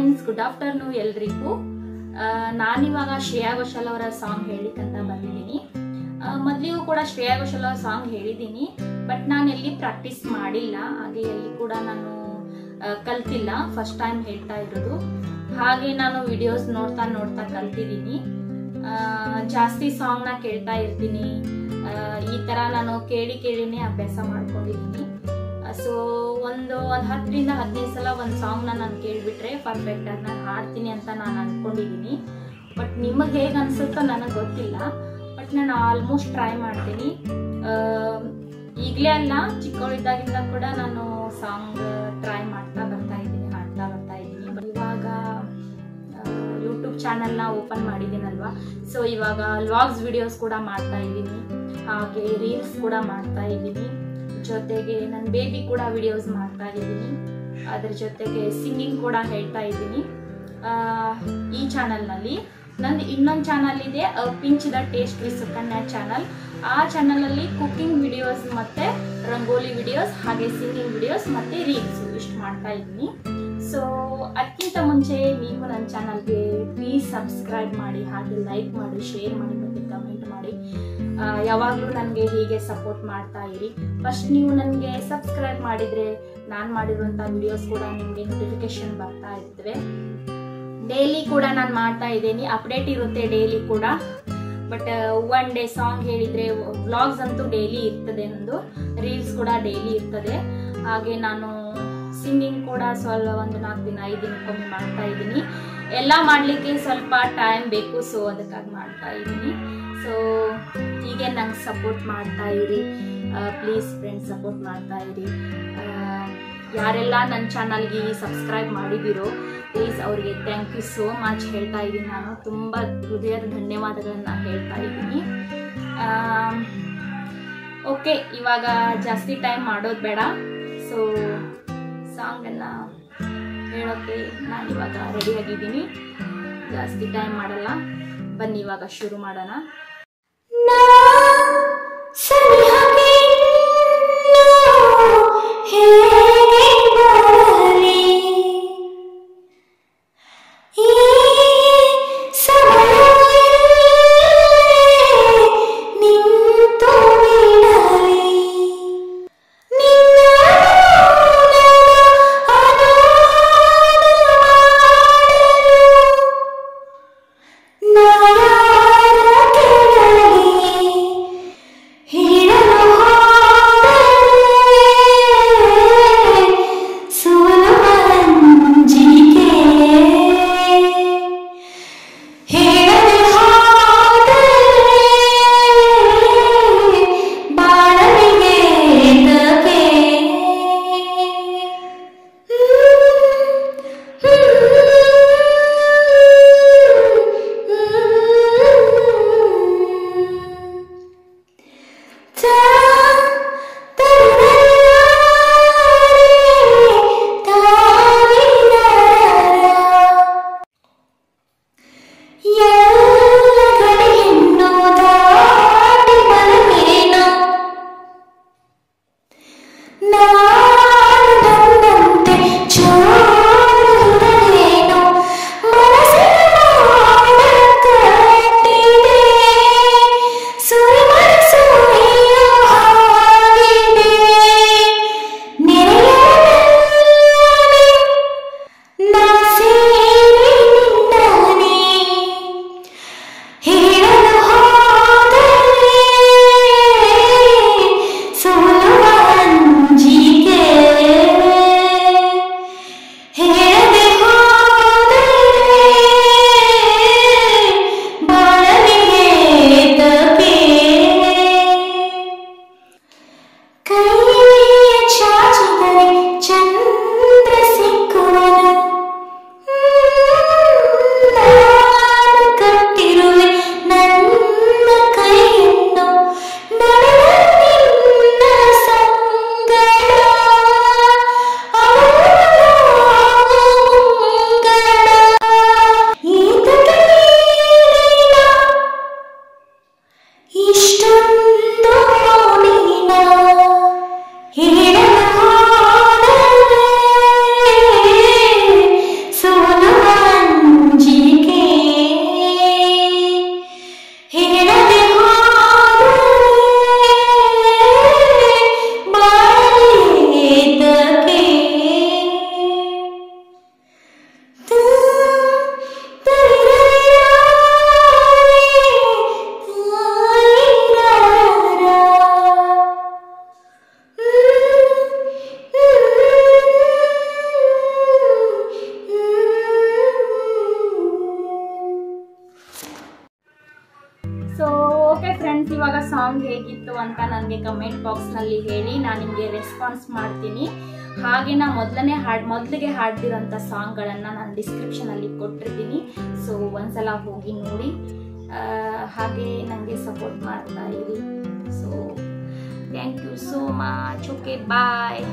Friends, good afternoon ಎಲ್ರಿಗೂ. ನಾನಿವಾಗ ಶ್ರೇಯಾ ಘೋಷಾಲ್ ಅವರ ಸಾಂಗ್ ಹೇಳಿಕಂತ ಬಂದಿದ್ದೀನಿ. ಮೊದಲಿಗೂ ಕೂಡ ಶ್ರೇಯಾ ಘೋಷಾಲ್ ಅವರ ಸಾಂಗ್ ಹೇಳಿದ್ದೀನಿ, ಬಟ್ ನಾನು ಎಲ್ಲಿ ಪ್ರಾಕ್ಟೀಸ್ ಮಾಡಿಲ್ಲ, ಹಾಗೆ ಎಲ್ಲಿ ಕೂಡ ನಾನು ಕಲ್ತಿಲ್ಲ. ಫಸ್ಟ್ ಟೈಮ್ ಹೇಳ್ತಾ ಇರೋದು. ಹಾಗೆ ನಾನು ವಿಡಿಯೋಸ್ ನೋಡ್ತಾ ನೋಡ್ತಾ ಕಲ್ತಿದ್ದೀನಿ. ಜಾಸ್ತಿ ಸಾಂಗ್ನ ಕೇಳ್ತಾ ಇರ್ತೀನಿ. ಈ ಥರ ನಾನು ಕೇಳಿನೇ ಅಭ್ಯಾಸ ಮಾಡ್ಕೊಂಡಿದ್ದೀನಿ. ಸೊ ಒಂದು 10ರಿಂದ 15 ಸಲ ಒಂದು ಸಾಂಗ್ನ ನಾನು ಕೇಳಿಬಿಟ್ರೆ ಪರ್ಫೆಕ್ಟಾಗಿ ನಾನು ಹಾಡ್ತೀನಿ ಅಂತ ನಾನು ಅಂದ್ಕೊಂಡಿದ್ದೀನಿ. ಬಟ್ ನಿಮಗೆ ಹೇಗೆ ಅನಿಸುತ್ತೋ ನನಗೆ ಗೊತ್ತಿಲ್ಲ. ಬಟ್ ನಾನು ಆಲ್ಮೋಸ್ಟ್ ಟ್ರೈ ಮಾಡ್ತೀನಿ. ಈಗಲೇ ಅಲ್ಲ, ಚಿಕ್ಕವಳಿದ್ದಾಗಿಂದ ಕೂಡ ನಾನು ಸಾಂಗ್ ಟ್ರೈ ಮಾಡ್ತಾ ಬರ್ತಾ ಇದ್ದೀನಿ, ಹಾಡ್ತಾ ಬರ್ತಾ ಇದ್ದೀನಿ. ಬಟ್ ಇವಾಗ ಯೂಟ್ಯೂಬ್ ಚಾನಲ್ನ ಓಪನ್ ಮಾಡಿದ್ದೀನಲ್ವಾ, ಸೊ ಇವಾಗ ವ್ಲಾಗ್ಸ್ ವಿಡಿಯೋಸ್ ಕೂಡ ಮಾಡ್ತಾ ಇದ್ದೀನಿ, ಹಾಗೆ ರೀಲ್ಸ್ ಕೂಡ ಮಾಡ್ತಾ ಇದ್ದೀನಿ. ಜೊತೆಗೆ ನನ್ನ ಬೇಬಿ ಕೂಡ ವಿಡಿಯೋಸ್ ಮಾಡ್ತಾ ಇದ್ದೀನಿ. ಅದ್ರ ಜೊತೆಗೆ ಸಿಂಗಿಂಗ್ ಕೂಡ ಹೇಳ್ತಾ ಇದ್ದೀನಿ ಈ ಚಾನಲ್ನಲ್ಲಿ. ನಂದು ಇನ್ನೊಂದು ಚಾನಲ್ ಇದೆ, pinch the taste with Sukanya channel. ಆ ಚಾನಲಲ್ಲಿ ಕುಕಿಂಗ್ ವಿಡಿಯೋಸ್ ಮತ್ತು ರಂಗೋಲಿ ವಿಡಿಯೋಸ್, ಹಾಗೆ ಸಿಂಗಿಂಗ್ ವಿಡಿಯೋಸ್ ಮತ್ತು ರೀಲ್ಸು ಇಷ್ಟು ಮಾಡ್ತಾ ಇದ್ದೀನಿ. ಸೊ ಅದಕ್ಕಿಂತ ಮುಂಚೆ ನೀವು ನನ್ನ ಚಾನಲ್ಗೆ ಪ್ಲೀಸ್ ಸಬ್ಸ್ಕ್ರೈಬ್ ಮಾಡಿ, ಹಾಗೆ ಲೈಕ್ ಮಾಡಿ, ಶೇರ್ ಮಾಡಿ ಮತ್ತು ಕಮೆಂಟ್ ಮಾಡಿ. ಯಾವಾಗಲೂ ನನಗೆ ಹೀಗೆ ಸಪೋರ್ಟ್ ಮಾಡ್ತಾ ಇರಿ. ಫಸ್ಟ್ ನೀವು ನನಗೆ ಸಬ್ಸ್ಕ್ರೈಬ್ ಮಾಡಿದರೆ ನಾನು ಮಾಡಿರುವಂಥ ವಿಡಿಯೋಸ್ ಕೂಡ ನಿಮಗೆ ನೋಟಿಫಿಕೇಶನ್ ಬರ್ತಾ ಇರ್ತವೆ. ಡೈಲಿ ಕೂಡ ನಾನು ಮಾಡ್ತಾ ಇದ್ದೀನಿ, ಅಪ್ಡೇಟ್ ಇರುತ್ತೆ ಡೈಲಿ ಕೂಡ. ಬಟ್ ಒನ್ ಡೇ ಸಾಂಗ್ ಹೇಳಿದರೆ ವ್ಲಾಗ್ಸ್ ಅಂತೂ ಡೈಲಿ ಇರ್ತದೆ, ನಂದು ರೀಲ್ಸ್ ಕೂಡ ಡೈಲಿ ಇರ್ತದೆ. ಹಾಗೆ ನಾನು ಸಿಂಗಿಂಗ್ ಕೂಡ ಒಂದು 4 ದಿನ 5 ದಿನಕ್ಕೊಮ್ಮೆ ಮಾಡ್ತಾ ಇದ್ದೀನಿ. ಎಲ್ಲ ಮಾಡಲಿಕ್ಕೆ ಸ್ವಲ್ಪ ಟೈಮ್ ಬೇಕು, ಸೊ ಅದಕ್ಕಾಗಿ ಮಾಡ್ತಾ ಇದ್ದೀನಿ. ಸೊ ಹೀಗೆ ನಂಗೆ ಸಪೋರ್ಟ್ ಮಾಡ್ತಾ ಇರಿ ಪ್ಲೀಸ್ ಫ್ರೆಂಡ್ಸ್, ಸಪೋರ್ಟ್ ಮಾಡ್ತಾ ಇರಿ. ಯಾರೆಲ್ಲ ನನ್ನ ಚಾನಲ್ಗೆ ಸಬ್ಸ್ಕ್ರೈಬ್ ಮಾಡಿದ್ದೀರೋ ಪ್ಲೀಸ್ ಅವರಿಗೆ ಥ್ಯಾಂಕ್ ಯು ಸೋ ಮಚ್ ಹೇಳ್ತಾ ಇದ್ದೀನಿ. ನಾನು ತುಂಬ ಹೃದಯದ ಧನ್ಯವಾದಗಳನ್ನ ಹೇಳ್ತಾ ಇದ್ದೀನಿ. ಓಕೆ, ಇವಾಗ ಜಾಸ್ತಿ ಟೈಮ್ ಮಾಡೋದು ಬೇಡ. ಸೊ ಸಾಂಗನ್ನು ಹೇಳೋಕ್ಕೆ ನಾನಿವಾಗ ರೆಡಿಯಾಗಿದ್ದೀನಿ, ಜಾಸ್ತಿ ಟೈಮ್ ಮಾಡಲ್ಲ. ಬನ್ನಿ ಇವಾಗ ಶುರು ಮಾಡೋಣ. ಹೇಗಿತ್ತು ಅಂತ ನನಗೆ ಕಮೆಂಟ್ ಬಾಕ್ಸ್ನಲ್ಲಿ ಹೇಳಿ, ನಾನು ನಿಮಗೆ ರೆಸ್ಪಾನ್ಸ್ ಮಾಡ್ತೀನಿ. ಹಾಗೆ ನಾ ಮೊದಲಿಗೆ ಹಾಡ್ದಿರೋಂಥ ಸಾಂಗ್ಗಳನ್ನು ನಾನು ಡಿಸ್ಕ್ರಿಪ್ಷನಲ್ಲಿ ಕೊಟ್ಟಿರ್ತೀನಿ. ಸೊ ಒಂದ್ಸಲ ಹೋಗಿ ನೋಡಿ, ಹಾಗೆ ನನಗೆ ಸಪೋರ್ಟ್ ಮಾಡ್ತಾ ಇರಿ. So thank you so much. Okay, bye.